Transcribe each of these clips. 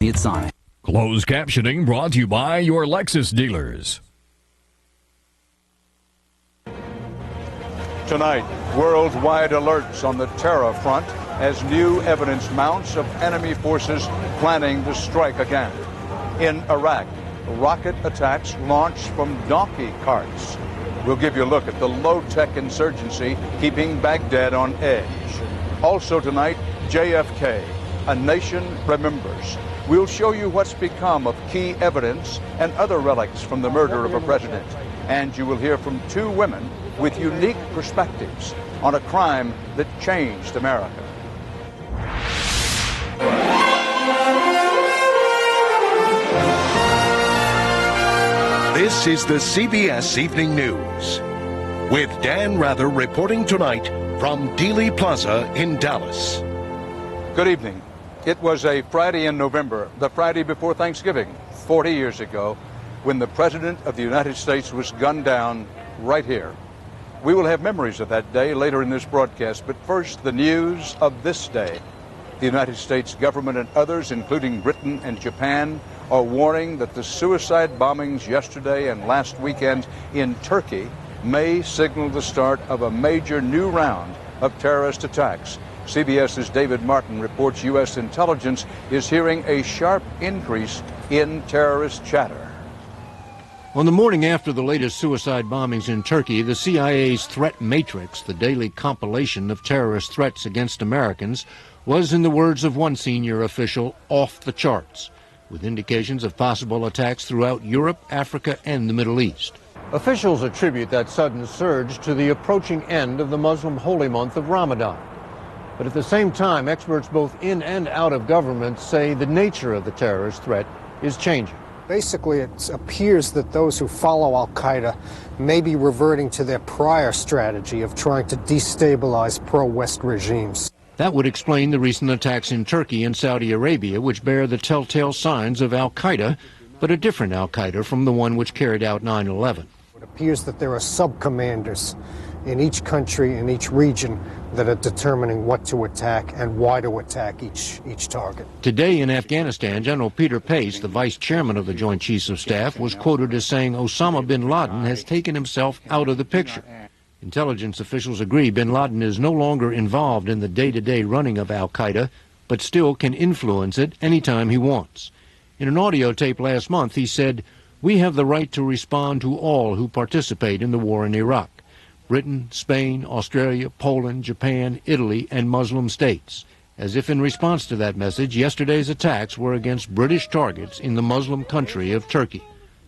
It's on. Closed captioning brought to you by your Lexus dealers. Tonight, worldwide alerts on the terror front as new evidence mounts of enemy forces planning to strike again. In Iraq, rocket attacks launched from donkey carts. We'll give you a look at the low-tech insurgency keeping Baghdad on edge. Also tonight, JFK, a nation remembers. We'll show you what's become of key evidence and other relics from the murder of a president. And you will hear from two women with unique perspectives on a crime that changed America. This is the CBS Evening News with Dan Rather reporting tonight from Dealey Plaza in Dallas. Good evening. It was a Friday in November, the Friday before Thanksgiving, 40 years ago, when the President of the United States was gunned down right here. We will have memories of that day later in this broadcast, but first, the news of this day. The United States government and others, including Britain and Japan, are warning that the suicide bombings yesterday and last weekend in Turkey may signal the start of a major new round of terrorist attacks. CBS's David Martin reports U.S. intelligence is hearing a sharp increase in terrorist chatter. On the morning after the latest suicide bombings in Turkey, the CIA's Threat Matrix, the daily compilation of terrorist threats against Americans, was, in the words of one senior official, off the charts, with indications of possible attacks throughout Europe, Africa, and the Middle East. Officials attribute that sudden surge to the approaching end of the Muslim holy month of Ramadan. But at the same time, experts both in and out of government say the nature of the terrorist threat is changing. Basically, it appears that those who follow al-Qaeda may be reverting to their prior strategy of trying to destabilize pro-West regimes. That would explain the recent attacks in Turkey and Saudi Arabia, which bear the telltale signs of al-Qaeda, but a different al-Qaeda from the one which carried out 9/11. It appears that there are sub-commanders in each country, in each region, that are determining what to attack and why to attack each target. Today in Afghanistan, General Peter Pace, the vice chairman of the Joint Chiefs of Staff, was quoted as saying Osama bin Laden has taken himself out of the picture. Intelligence officials agree bin Laden is no longer involved in the day-to-day running of al-Qaeda, but still can influence it anytime he wants. In an audio tape last month, he said, "We have the right to respond to all who participate in the war in Iraq. Britain, Spain, Australia, Poland, Japan, Italy, and Muslim states." As if in response to that message, yesterday's attacks were against British targets in the Muslim country of Turkey.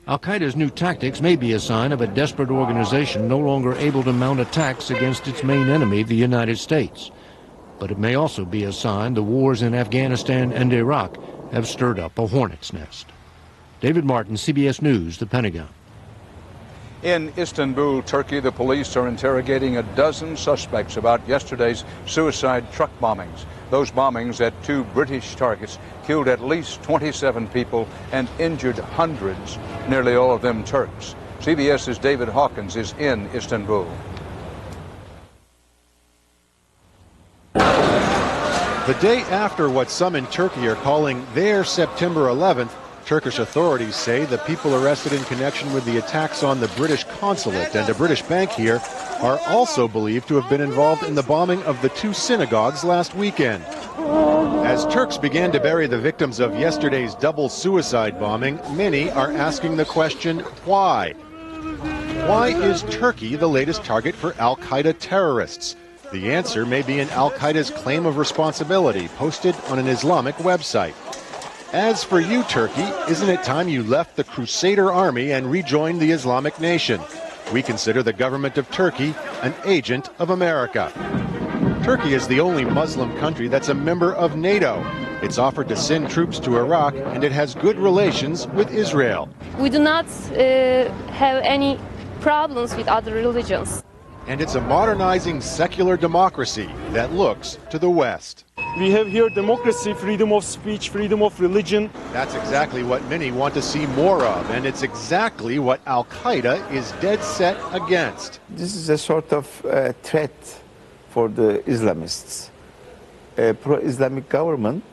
Al-Qaeda's new tactics may be a sign of a desperate organization no longer able to mount attacks against its main enemy, the United States. But it may also be a sign the wars in Afghanistan and Iraq have stirred up a hornet's nest. David Martin, CBS News, the Pentagon. In Istanbul, Turkey, the police are interrogating a dozen suspects about yesterday's suicide truck bombings. Those bombings at two British targets killed at least 27 people and injured hundreds, nearly all of them Turks. CBS's David Hawkins is in Istanbul. The day after what some in Turkey are calling their September 11th, Turkish authorities say the people arrested in connection with the attacks on the British consulate and a British bank here are also believed to have been involved in the bombing of the two synagogues last weekend. As Turks began to bury the victims of yesterday's double suicide bombing, many are asking the question, why? Why is Turkey the latest target for al-Qaeda terrorists? The answer may be in al-Qaeda's claim of responsibility posted on an Islamic website. As for you, Turkey, isn't it time you left the Crusader army and rejoined the Islamic nation? We consider the government of Turkey an agent of America. Turkey is the only Muslim country that's a member of NATO. It's offered to send troops to Iraq, and it has good relations with Israel. We do not have any problems with other religions. And it's a modernizing secular democracy that looks to the West. We have here democracy, freedom of speech, freedom of religion. That's exactly what many want to see more of, and it's exactly what al-Qaeda is dead set against. This is a sort of threat for the Islamists. A pro-Islamic government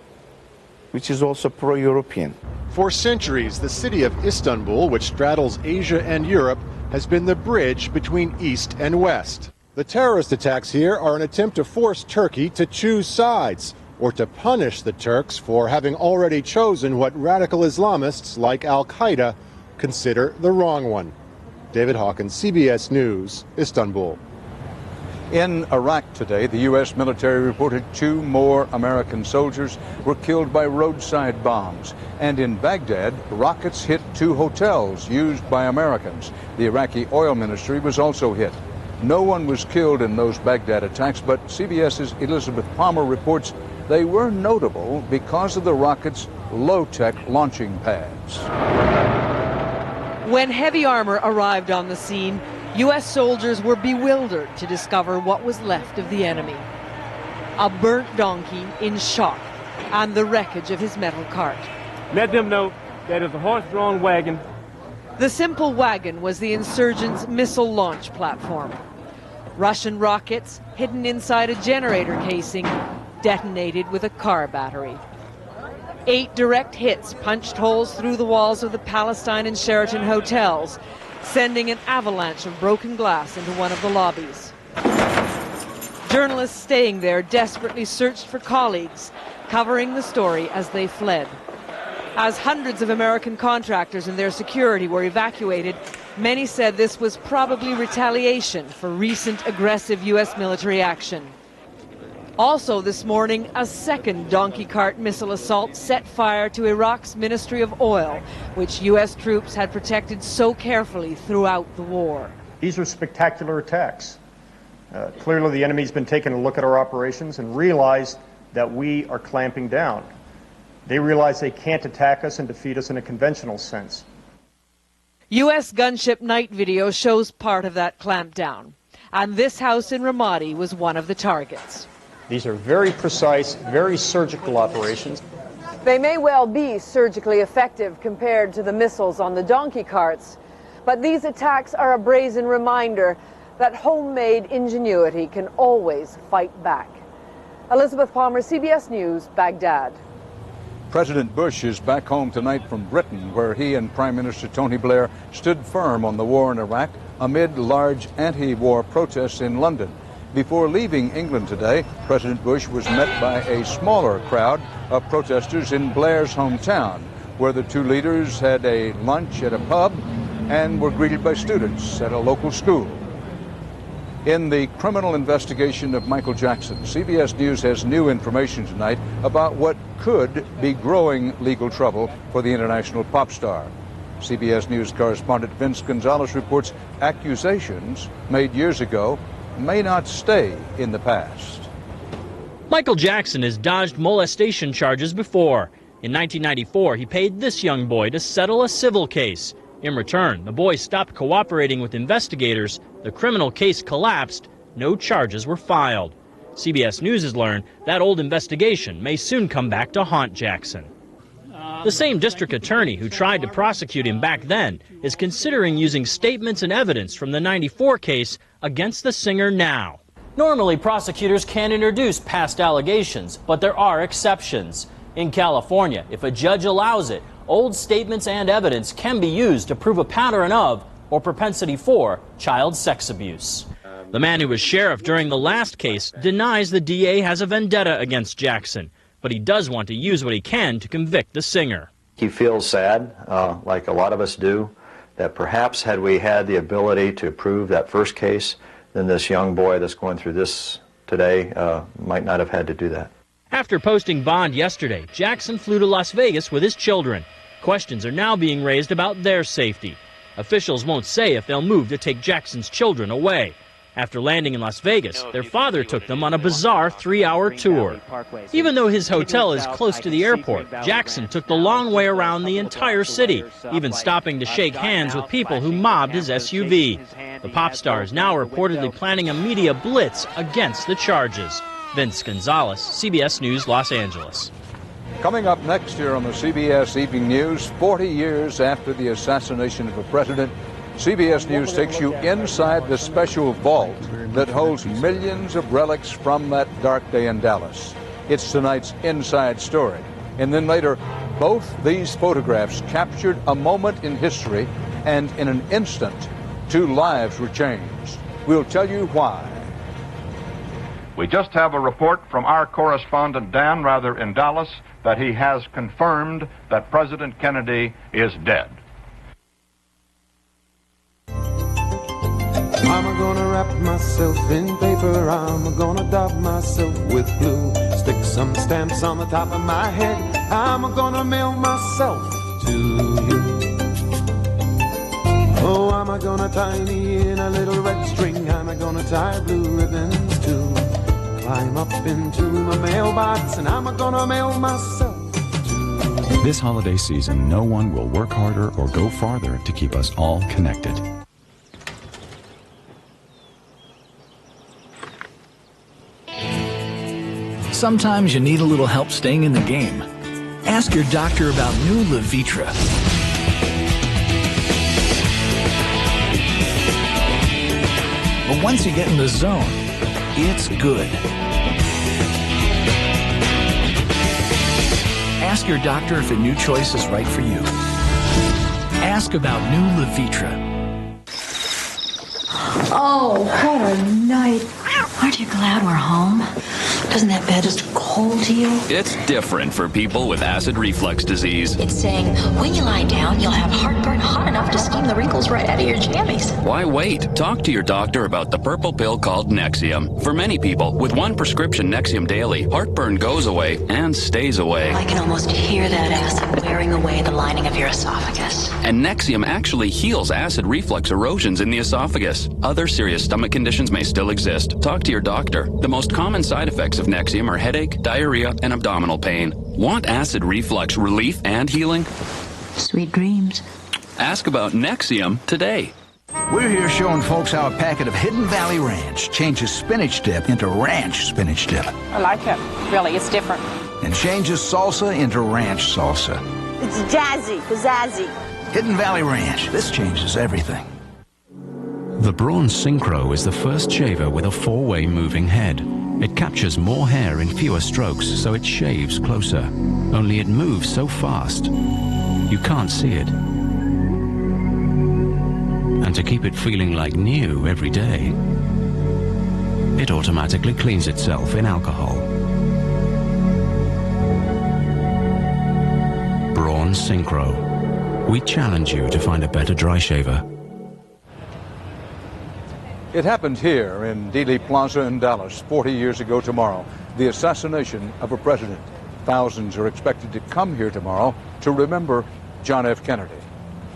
which is also pro-European. For centuries, the city of Istanbul, which straddles Asia and Europe, has been the bridge between East and West. The terrorist attacks here are an attempt to force Turkey to choose sides, or to punish the Turks for having already chosen what radical Islamists like Al-Qaeda consider the wrong one. David Hawkins, CBS News, Istanbul. In Iraq today, the U.S. military reported 2 more American soldiers were killed by roadside bombs. And in Baghdad, rockets hit 2 hotels used by Americans. The Iraqi oil ministry was also hit. No one was killed in those Baghdad attacks, but CBS's Elizabeth Palmer reports they were notable because of the rockets' low-tech launching pads. When heavy armor arrived on the scene, U.S. soldiers were bewildered to discover what was left of the enemy. A burnt donkey in shock and the wreckage of his metal cart. Let them know that it's a horse-drawn wagon. The simple wagon was the insurgents' missile launch platform. Russian rockets, hidden inside a generator casing, detonated with a car battery. 8 direct hits punched holes through the walls of the Palestine and Sheraton hotels, sending an avalanche of broken glass into one of the lobbies. Journalists staying there desperately searched for colleagues, covering the story as they fled. As hundreds of American contractors and their security were evacuated, many said this was probably retaliation for recent aggressive U.S. military action. Also this morning, a second donkey cart missile assault set fire to Iraq's Ministry of Oil, which U.S. troops had protected so carefully throughout the war. These are spectacular attacks. Clearly the enemy's been taking a look at our operations and realized that we are clamping down. They realize they can't attack us and defeat us in a conventional sense. U.S. gunship night video shows part of that clampdown, and this house in Ramadi was one of the targets. These are very precise, very surgical operations. They may well be surgically effective compared to the missiles on the donkey carts, but these attacks are a brazen reminder that homemade ingenuity can always fight back. Elizabeth Palmer, CBS News, Baghdad. President Bush is back home tonight from Britain, where he and Prime Minister Tony Blair stood firm on the war in Iraq amid large anti-war protests in London. Before leaving England today, President Bush was met by a smaller crowd of protesters in Blair's hometown, where the 2 leaders had a lunch at a pub and were greeted by students at a local school. In the criminal investigation of Michael Jackson, CBS News has new information tonight about what could be growing legal trouble for the international pop star. CBS News correspondent Vince Gonzalez reports accusations made years ago may not stay in the past. Michael Jackson has dodged molestation charges before. In 1994, he paid this young boy to settle a civil case. In return, the boy stopped cooperating with investigators. The criminal case collapsed. No charges were filed. CBS News has learned that old investigation may soon come back to haunt Jackson. The same district attorney who tried to prosecute him back then is considering using statements and evidence from the '94 case against the singer now. Normally, prosecutors can't introduce past allegations, but there are exceptions. In California, if a judge allows it, old statements and evidence can be used to prove a pattern of or propensity for child sex abuse. The man who was sheriff during the last case denies the DA has a vendetta against Jackson, but he does want to use what he can to convict the singer. He feels sad, like a lot of us do, that perhaps had we had the ability to prove that first case, then this young boy that's going through this today might not have had to do that. After posting bond yesterday, Jackson flew to Las Vegas with his children. Questions are now being raised about their safety. Officials won't say if they'll move to take Jackson's children away. After landing in Las Vegas, their father took them on a bizarre 3-hour tour. Even though his hotel is close to the airport, Jackson took the long way around the entire city, even stopping to shake hands with people who mobbed his SUV. The pop star is now reportedly planning a media blitz against the charges. Vince Gonzalez, CBS News, Los Angeles. Coming up next here on the CBS Evening News, 40 years after the assassination of a president, CBS News takes you inside the special vault that holds millions of relics from that dark day in Dallas. It's tonight's Inside Story. And then later, both these photographs captured a moment in history, and in an instant, 2 lives were changed. We'll tell you why. We just have a report from our correspondent Dan Rather in Dallas that he has confirmed that President Kennedy is dead. I'm gonna wrap myself in paper, I'm gonna dab myself with glue, stick some stamps on the top of my head, I'm gonna mail myself to you. Oh, I'm gonna tie me in a little red string, I'm gonna tie blue ribbons too, climb up into my mailbox and I'm gonna mail myself. This holiday season, no one will work harder or go farther to keep us all connected. Sometimes you need a little help staying in the game. Ask your doctor about new Levitra. But once you get in the zone, it's good. Ask your doctor if a new choice is right for you. Ask about new Levitra. Oh, what a night. Aren't you glad we're home? Doesn't that bed just cold to you? It's different for people with acid reflux disease. It's saying when you lie down, you'll have heartburn hot enough to steam the wrinkles right out of your jammies. Why wait? Talk to your doctor about the purple pill called Nexium. For many people, with one prescription Nexium daily, heartburn goes away and stays away. I can almost hear that acid wearing away the lining of your esophagus. And Nexium actually heals acid reflux erosions in the esophagus. Other serious stomach conditions may still exist. Talk to your doctor. The most common side effects of Nexium are headache, diarrhea, and abdominal pain. Want acid reflux relief and healing? Sweet dreams. Ask about Nexium today. We're here showing folks how a packet of Hidden Valley Ranch changes spinach dip into ranch spinach dip. I like it. Really, it's different. And changes salsa into ranch salsa. It's jazzy, pizzazzy. Hidden Valley Ranch. This changes everything. The Braun Synchro is the first shaver with a 4-way moving head. It captures more hair in fewer strokes, so it shaves closer. Only it moves so fast, you can't see it. And to keep it feeling like new every day, it automatically cleans itself in alcohol. Braun Synchro. We challenge you to find a better dry shaver. It happened here in Dealey Plaza in Dallas 40 years ago tomorrow, the assassination of a president. Thousands are expected to come here tomorrow to remember John F. Kennedy.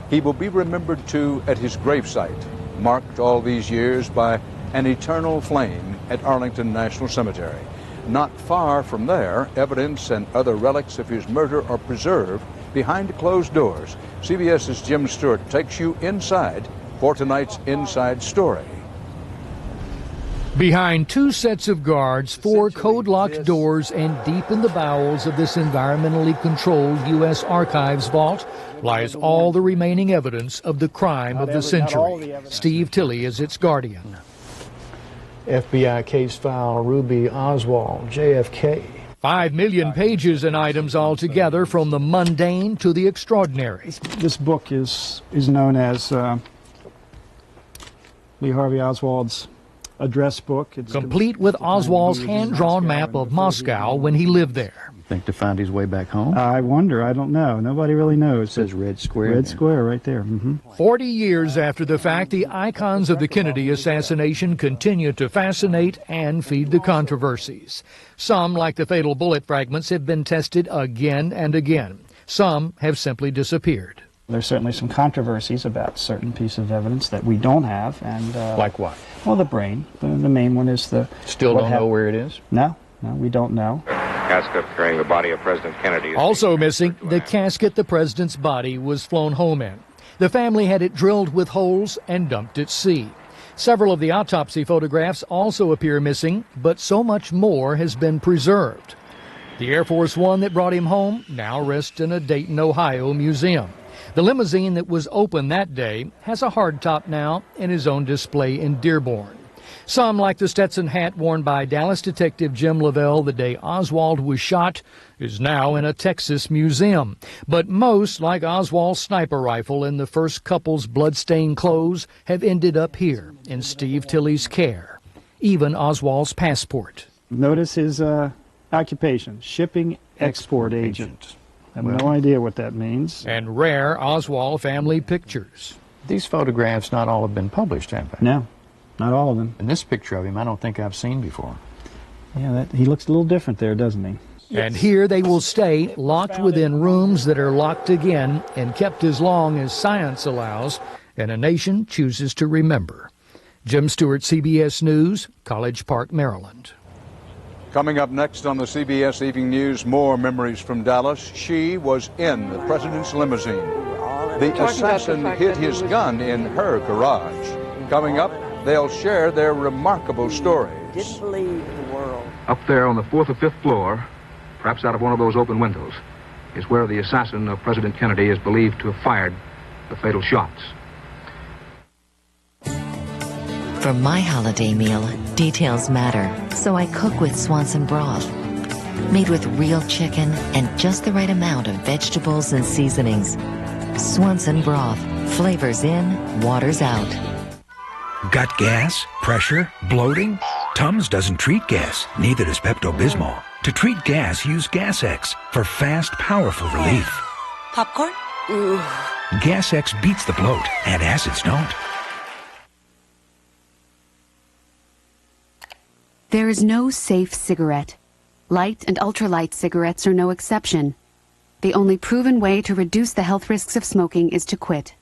He will be remembered too at his gravesite, marked all these years by an eternal flame at Arlington National Cemetery. Not far from there, evidence and other relics of his murder are preserved behind closed doors. CBS's Jim Stewart takes you inside for tonight's Inside Story. Behind 2 sets of guards, 4 code-locked doors, and deep in the bowels of this environmentally controlled U.S. Archives vault lies all the remaining evidence of the crime of the century. Steve Tilley is its guardian. FBI case file, Ruby Oswald, JFK. 5 million pages and items altogether, from the mundane to the extraordinary. This book is known as Lee Harvey Oswald's address book. It's complete with Oswald's hand-drawn map of Moscow when he lived there. Think to find his way back home? I wonder. I don't know. Nobody really knows. It says Red Square. Red Square right there. 40 years after the fact, the icons of the Kennedy assassination continue to fascinate and feed the controversies. Some, like the fatal bullet fragments, have been tested again and again. Some have simply disappeared. There's certainly some controversies about certain pieces of evidence that we don't have. And like what? Well, the brain. The main one is the... Still don't know where it is? No, we don't know. Casket carrying the body of President Kennedy. Also missing, the casket the president's body was flown home in. The family had it drilled with holes and dumped at sea. Several of the autopsy photographs also appear missing, but so much more has been preserved. The Air Force One that brought him home now rests in a Dayton, Ohio museum. The limousine that was open that day has a hardtop now and is on display in Dearborn. Some, like the Stetson hat worn by Dallas detective Jim Lavelle the day Oswald was shot, is now in a Texas museum. But most, like Oswald's sniper rifle and the first couple's bloodstained clothes, have ended up here in Steve Tilley's care. Even Oswald's passport. Notice his occupation, shipping export agent. I have no idea what that means. And rare Oswald family pictures. These photographs not all have been published, have they? No, not all of them. And this picture of him I don't think I've seen before. Yeah, he looks a little different there, doesn't he? And here they will stay, locked within rooms that are locked again and kept as long as science allows and a nation chooses to remember. Jim Stewart, CBS News, College Park, Maryland. Coming up next on the CBS Evening News, more memories from Dallas. She was in the president's limousine. The assassin hid his gun in her garage. Coming up, they'll share their remarkable stories. Didn't believe the world. Up there on the 4th or 5th floor, perhaps out of one of those open windows, is where the assassin of President Kennedy is believed to have fired the fatal shots. For my holiday meal, details matter, so I cook with Swanson broth. Made with real chicken and just the right amount of vegetables and seasonings. Swanson broth, flavors in, waters out. Got gas, pressure, bloating? Tums doesn't treat gas, neither does Pepto-Bismol. To treat gas, use Gas-X for fast, powerful relief. Popcorn? Ooh. Gas-X beats the bloat, and acids don't. There is no safe cigarette. Light and ultralight cigarettes are no exception. The only proven way to reduce the health risks of smoking is to quit.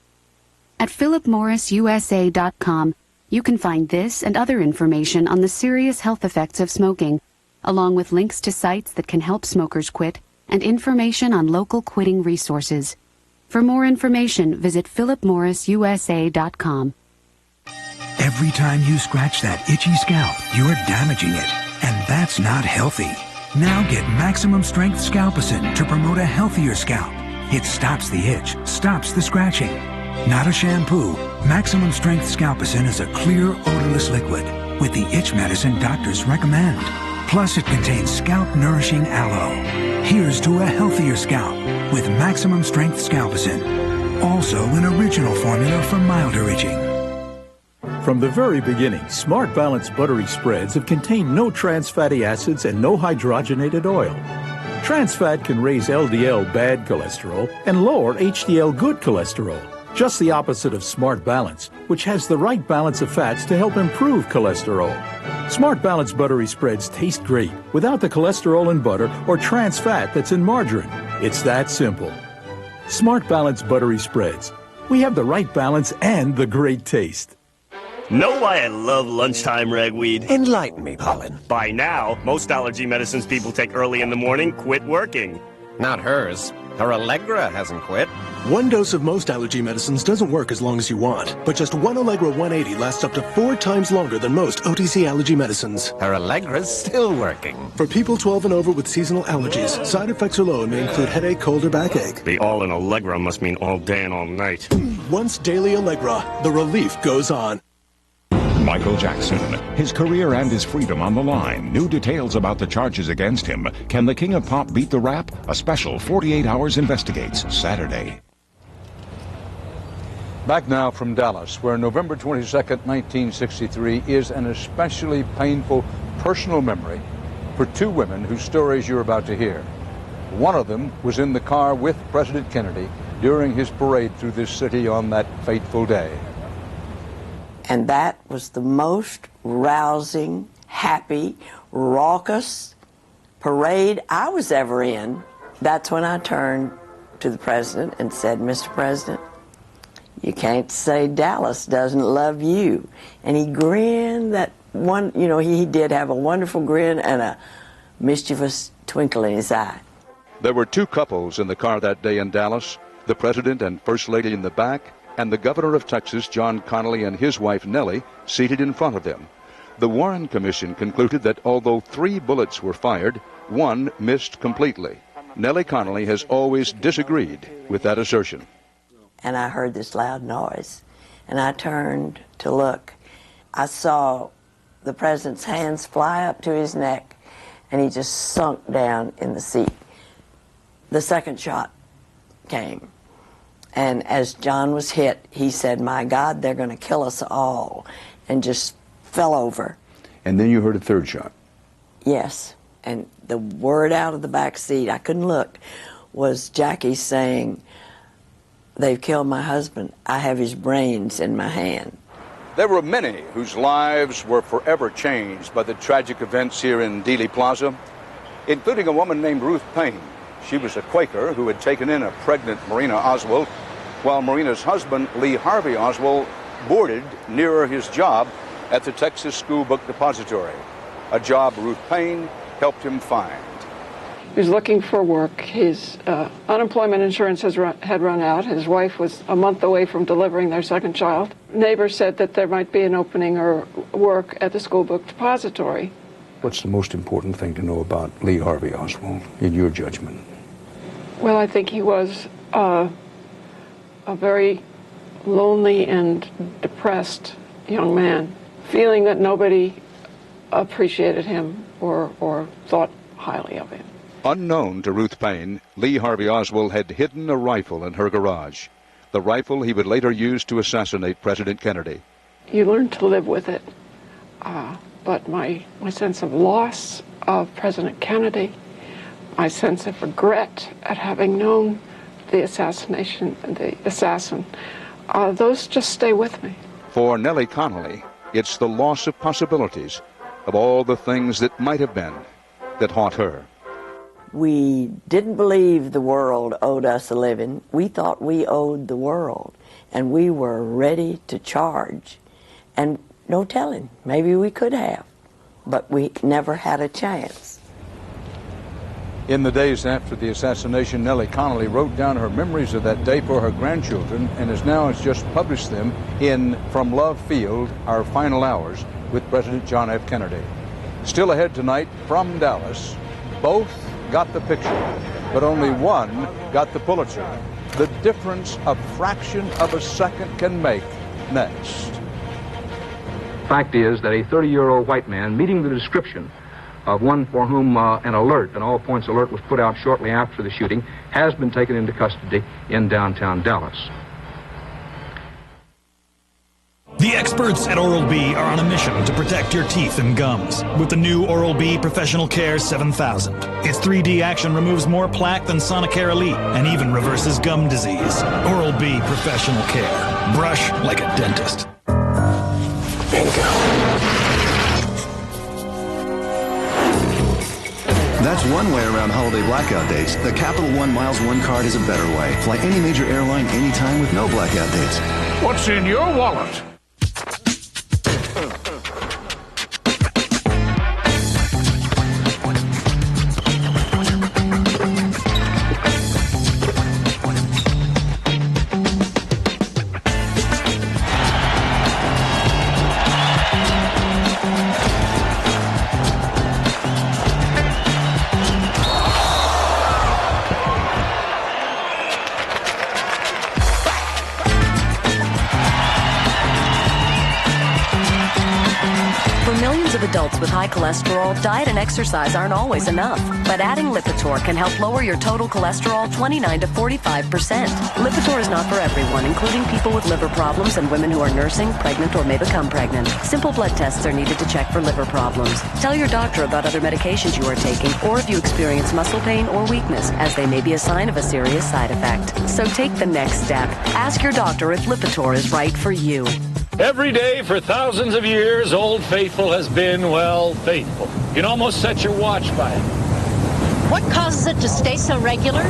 At philipmorrisusa.com, you can find this and other information on the serious health effects of smoking, along with links to sites that can help smokers quit and information on local quitting resources. For more information, visit philipmorrisusa.com. Every time you scratch that itchy scalp, you're damaging it, and that's not healthy. Now get Maximum Strength Scalpicin to promote a healthier scalp. It stops the itch, stops the scratching. Not a shampoo, Maximum Strength Scalpicin is a clear, odorless liquid with the itch medicine doctors recommend. Plus, it contains scalp-nourishing aloe. Here's to a healthier scalp with Maximum Strength Scalpicin. Also, an original formula for milder itching. From the very beginning, Smart Balance buttery spreads have contained no trans fatty acids and no hydrogenated oil. Trans fat can raise LDL bad cholesterol and lower HDL good cholesterol. Just the opposite of Smart Balance, which has the right balance of fats to help improve cholesterol. Smart Balance buttery spreads taste great without the cholesterol in butter or trans fat that's in margarine. It's that simple. Smart Balance buttery spreads. We have the right balance and the great taste. Know why I love lunchtime ragweed? Enlighten me, Pollen. By now, most allergy medicines people take early in the morning quit working. Not hers. Her Allegra hasn't quit. One dose of most allergy medicines doesn't work as long as you want, but just one Allegra 180 lasts up to 4 times longer than most OTC allergy medicines. Her Allegra's still working. For people 12 and over with seasonal allergies, side effects are low and may include headache, cold, or backache. The all in Allegra must mean all day and all night. Once daily Allegra, the relief goes on. Michael Jackson, his career and his freedom on the line. New details about the charges against him. Can the King of Pop beat the rap? A special 48 Hours investigates Saturday. Back now from Dallas, where November 22nd, 1963 is an especially painful personal memory for two women whose stories you're about to hear. One of them was in the car with President Kennedy during his parade through this city on that fateful day. And that was the most rousing, happy, raucous parade I was ever in. That's when I turned to the president and said, Mr. President, you can't say Dallas doesn't love you. And he grinned that one, you know, he did have a wonderful grin and a mischievous twinkle in his eye. There were two couples in the car that day in Dallas, the president and first lady in the back, and the governor of Texas, John Connally, and his wife, Nellie, seated in front of them. The Warren Commission concluded that although 3 bullets were fired, 1 missed completely. Nellie Connally has always disagreed with that assertion. And I heard this loud noise, and I turned to look. I saw the president's hands fly up to his neck, and he just sunk down in the seat. The second shot came, and as John was hit, he said, "My God, they're going to kill us all," and just fell over. And then you heard a third shot. Yes, and the word out of the back seat, I couldn't look, was Jackie saying, "They've killed my husband. I have his brains in my hand." There were many whose lives were forever changed by the tragic events here in Dealey Plaza, including a woman named Ruth Payne. She was a Quaker who had taken in a pregnant Marina Oswald, while Marina's husband, Lee Harvey Oswald, boarded nearer his job at the Texas School Book Depository, a job Ruth Payne helped him find. He was looking for work. His unemployment insurance had run out. His wife was a month away from delivering their second child. Neighbors said that there might be an opening or work at the School Book Depository. What's the most important thing to know about Lee Harvey Oswald, in your judgment? Well, I think he was a very lonely and depressed young man, feeling that nobody appreciated him or thought highly of him. Unknown to Ruth Payne, Lee Harvey Oswald had hidden a rifle in her garage, the rifle he would later use to assassinate President Kennedy. You learn to live with it, but my sense of loss of President Kennedy, my sense of regret at having known the assassin, those just stay with me. For Nellie Connolly, it's the loss of possibilities, of all the things that might have been, that haunt her. We didn't believe the world owed us a living. We thought we owed the world, and we were ready to charge. And no telling, maybe we could have, but we never had a chance. In the days after the assassination, Nellie Connolly wrote down her memories of that day for her grandchildren, and has just published them in From Love Field, Our Final Hours, with President John F. Kennedy. Still ahead tonight from Dallas, both got the picture, but only one got the Pulitzer. The difference a fraction of a second can make. Next. Fact is that a 30-year-old white man meeting the description of one for whom an all points alert was put out shortly after the shooting, has been taken into custody in downtown Dallas. The experts at Oral-B are on a mission to protect your teeth and gums with the new Oral-B Professional Care 7000. Its 3D action removes more plaque than Sonicare Elite and even reverses gum disease. Oral-B Professional Care. Brush like a dentist. Bingo. That's one way around holiday blackout dates. The Capital One Miles One card is a better way. Fly any major airline anytime with no blackout dates. What's in your wallet? Adults with high cholesterol, diet and exercise aren't always enough. But adding Lipitor can help lower your total cholesterol 29 to 45%. Lipitor is not for everyone, including people with liver problems and women who are nursing, pregnant, or may become pregnant. Simple blood tests are needed to check for liver problems. Tell your doctor about other medications you are taking, or if you experience muscle pain or weakness, as they may be a sign of a serious side effect. So take the next step. Ask your doctor if Lipitor is right for you. Every day for thousands of years, Old Faithful has been, well, faithful. You can almost set your watch by it. What causes it to stay so regular?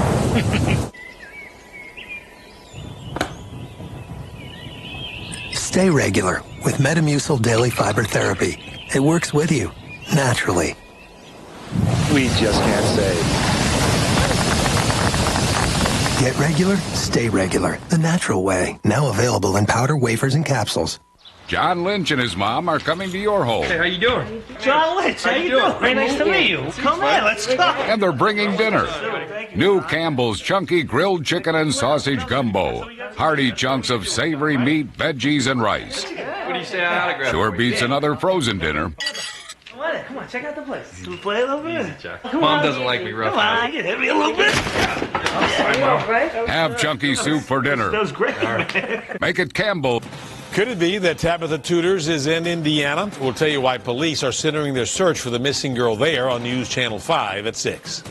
Stay regular with Metamucil Daily Fiber Therapy. It works with you, naturally. We just can't say. Get regular, stay regular. The natural way. Now available in powder, wafers, and capsules. John Lynch and his mom are coming to your home. Hey, how you doing? John Lynch, how you doing? Very nice to meet you. Come in, let's go. And they're bringing dinner. New Campbell's Chunky Grilled Chicken and Sausage Gumbo. Hearty chunks of savory meat, veggies, and rice. What do you say I autograph? Sure beats another frozen dinner. Come on, check out the place. Can we play a little bit? Easy, Chuck. Mom doesn't like me rough. Come on, you can hit me a little bit. Have chunky soup for dinner. That was great, man. Make it Campbell. Could it be that Tabitha Tudors is in Indiana? We'll tell you why police are centering their search for the missing girl there on News Channel 5 at 6.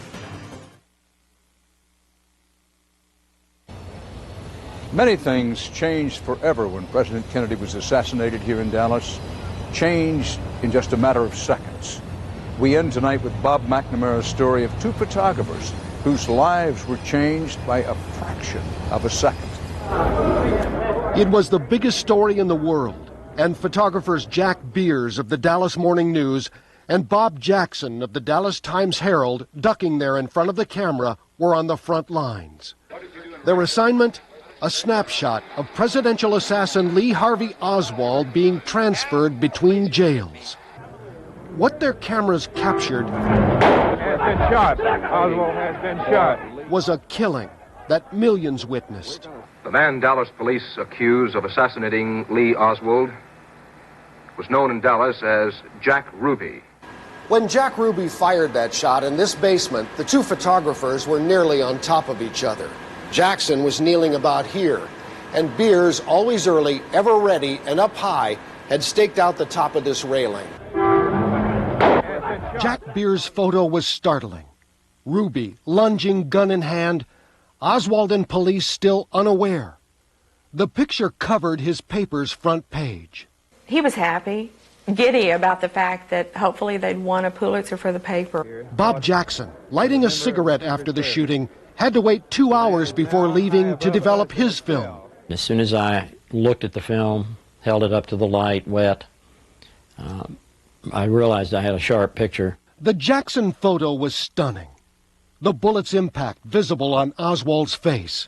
Many things changed forever when President Kennedy was assassinated here in Dallas. Changed in just a matter of seconds. We end tonight with Bob McNamara's story of two photographers whose lives were changed by a fraction of a second. It was the biggest story in the world, and photographers Jack Beers of the Dallas Morning News and Bob Jackson of the Dallas Times-Herald, ducking there in front of the camera, were on the front lines. Their assignment? A snapshot of presidential assassin Lee Harvey Oswald being transferred between jails. What their cameras captured has been shot. Oswald has been shot. Was a killing that millions witnessed. The man Dallas police accuse of assassinating Lee Oswald was known in Dallas as Jack Ruby. When Jack Ruby fired that shot in this basement, the two photographers were nearly on top of each other. Jackson was kneeling about here, and Beers, always early, ever ready, and up high, had staked out the top of this railing. Jack Beers' photo was startling. Ruby, lunging, gun in hand, Oswald and police still unaware. The picture covered his paper's front page. He was happy, giddy about the fact that hopefully they'd won a Pulitzer for the paper. Bob Jackson, lighting a cigarette after the shooting, had to wait 2 hours before leaving to develop his film. As soon as I looked at the film, held it up to the light, wet, I realized I had a sharp picture. The Jackson photo was stunning. The bullet's impact visible on Oswald's face.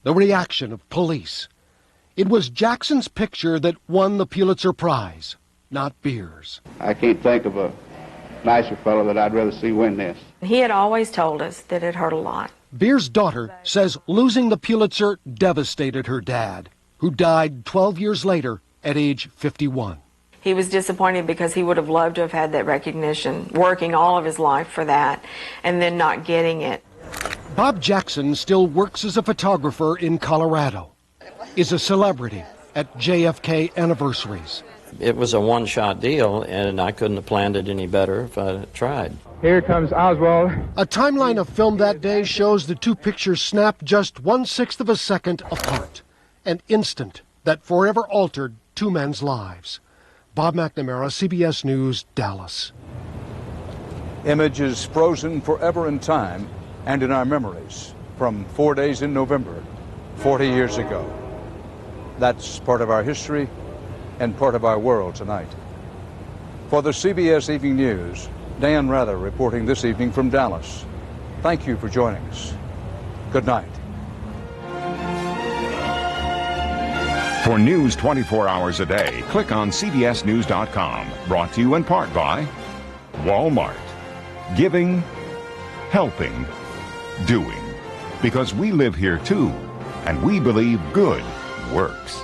The reaction of police. It was Jackson's picture that won the Pulitzer Prize, not Beers. I can't think of a nicer fellow that I'd rather see win this. He had always told us that it hurt a lot. Beers' daughter says losing the Pulitzer devastated her dad, who died 12 years later at age 51. He was disappointed because he would have loved to have had that recognition, working all of his life for that, and then not getting it. Bob Jackson still works as a photographer in Colorado, is a celebrity at JFK anniversaries. It was a one-shot deal, and I couldn't have planned it any better if I had tried. Here comes Oswald. A timeline of film that day shows the two pictures snapped just 1/6 of a second apart. An instant that forever altered two men's lives. Bob McNamara, CBS News, Dallas. Images frozen forever in time and in our memories from 4 days in November, 40 years ago. That's part of our history and part of our world tonight. For the CBS Evening News, Dan Rather reporting this evening from Dallas. Thank you for joining us. Good night. For news 24 hours a day, click on cbsnews.com. Brought to you in part by Walmart. Giving, helping, doing. Because we live here too, and we believe good works.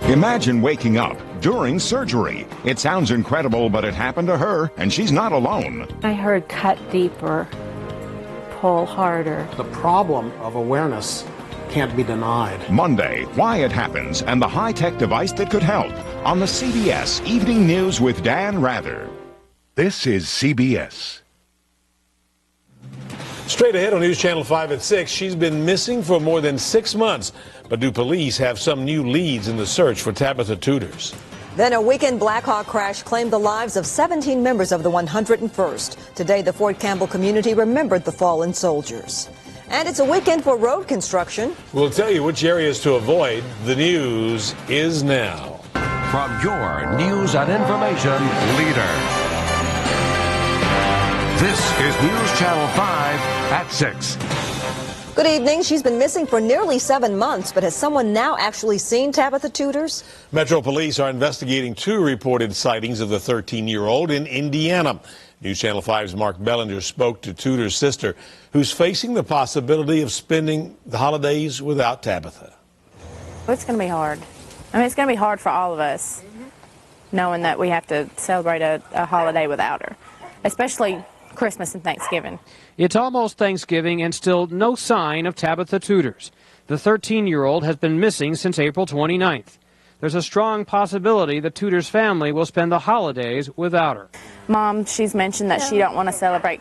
Imagine waking up during surgery. It sounds incredible, but it happened to her, and she's not alone. I heard cut deeper, pull harder. The problem of awareness can't be denied. Monday, why it happens and the high-tech device that could help on the CBS Evening News with Dan Rather. This is CBS. Straight ahead on News Channel 5 at 6, she's been missing for more than 6 months. But do police have some new leads in the search for Tabitha Tudors? Then a weekend Blackhawk crash claimed the lives of 17 members of the 101st. Today, the Fort Campbell community remembered the fallen soldiers. And it's a weekend for road construction. We'll tell you which areas to avoid. The news is now. From your news and information leader. This is News Channel 5 at 6. Good evening. She's been missing for nearly 7 months, but has someone now actually seen Tabitha Tudors? Metro Police are investigating 2 reported sightings of the 13-year-old in Indiana. News Channel 5's Mark Bellinger spoke to Tudor's sister, who's facing the possibility of spending the holidays without Tabitha. It's going to be hard. I mean, it's going to be hard for all of us, knowing that we have to celebrate a holiday without her, especially Christmas and Thanksgiving. It's almost Thanksgiving and still no sign of Tabitha Tudors. The 13-year-old has been missing since April 29th. There's a strong possibility the Tudors family will spend the holidays without her. Mom, she's mentioned that she don't want to celebrate